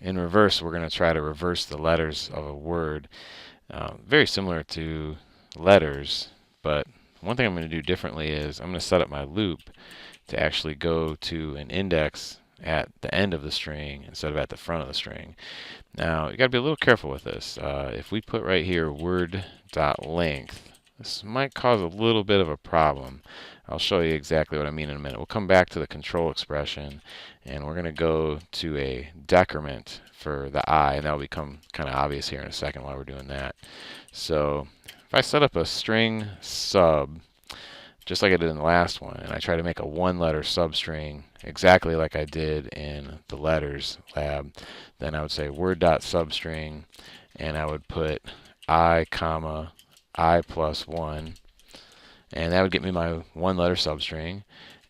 in reverse, we're going to try to reverse the letters of a word. Very similar to letters, but one thing I'm going to do differently is I'm going to set up my loop to actually go to an index at the end of the string instead of at the front of the string. Now, you got to be a little careful with this. If we put right here word.length, this might cause a little bit of a problem. I'll show you exactly what I mean in a minute. We'll come back to the control expression, and we're going to go to a decrement for the I, and that'll become kind of obvious here in a second while we're doing that. So if I set up a string sub, just like I did in the last one, and I try to make a one-letter substring exactly like I did in the letters lab, then I would say word.substring, and I would put I comma I plus 1, and that would get me my one-letter substring,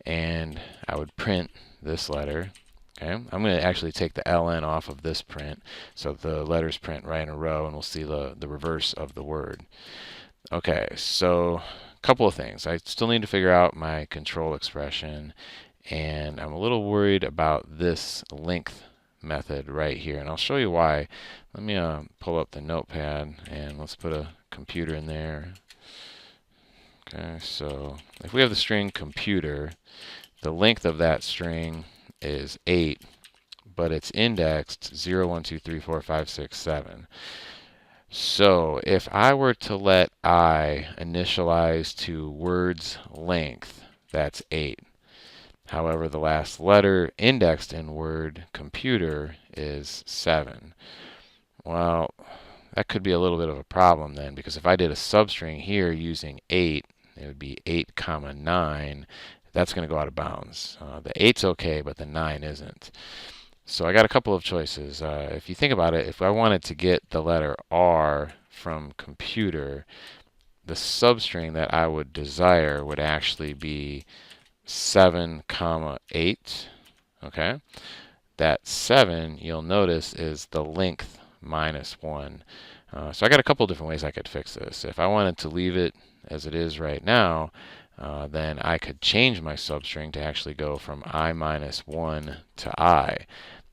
and I would print this letter. Okay, I'm going to actually take the ln off of this print so the letters print right in a row, and we'll see the reverse of the word. Okay, so couple of things. I still need to figure out my control expression, and I'm a little worried about this length method right here, and I'll show you why. Let me pull up the notepad, and let's put a computer in there. Okay, so if we have the string computer, the length of that string is 8, but it's indexed 0, 1, 2, 3, 4, 5, 6, 7. So if I were to let I initialize to word's length, that's 8. However, the last letter indexed in word computer is 7. Well, that could be a little bit of a problem then, because if I did a substring here using 8, it would be 8 comma 9. That's going to go out of bounds. The 8's okay, but the 9 isn't. So I got a couple of choices. If you think about it, if I wanted to get the letter R from computer, the substring that I would desire would actually be 7 comma 8. Okay, that 7, you'll notice, is the length minus 1. So I got a couple different ways I could fix this. If I wanted to leave it as it is right now, then I could change my substring to actually go from I minus 1 to I.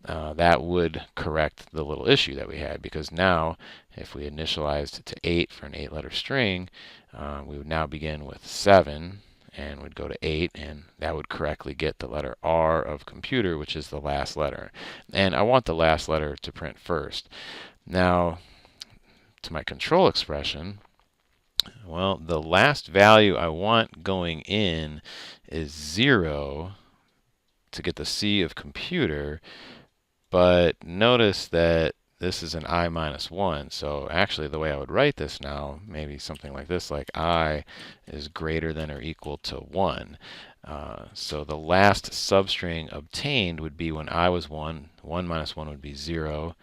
That would correct the little issue that we had, because now if we initialized to 8 for an 8-letter string, we would now begin with 7 and would go to 8, and that would correctly get the letter R of computer, which is the last letter. And I want the last letter to print first. Now, to my control expression, well, the last value I want going in is 0 to get the C of computer, but notice that this is an I minus 1. So actually the way I would write this now, maybe something like this, like I is greater than or equal to 1. So the last substring obtained would be when I was 1. 1 minus 1 would be 0,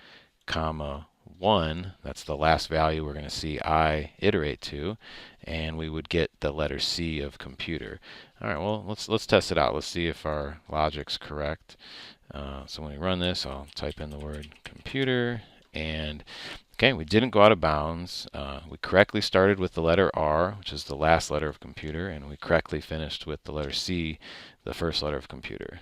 comma 1. That's the last value we're going to see I iterate to, and we would get the letter C of computer. All right, well, let's test it out. Let's see if our logic's correct. So when we run this, I'll type in the word computer, and okay, we didn't go out of bounds. We correctly started with the letter R, which is the last letter of computer, and we correctly finished with the letter C, the first letter of computer.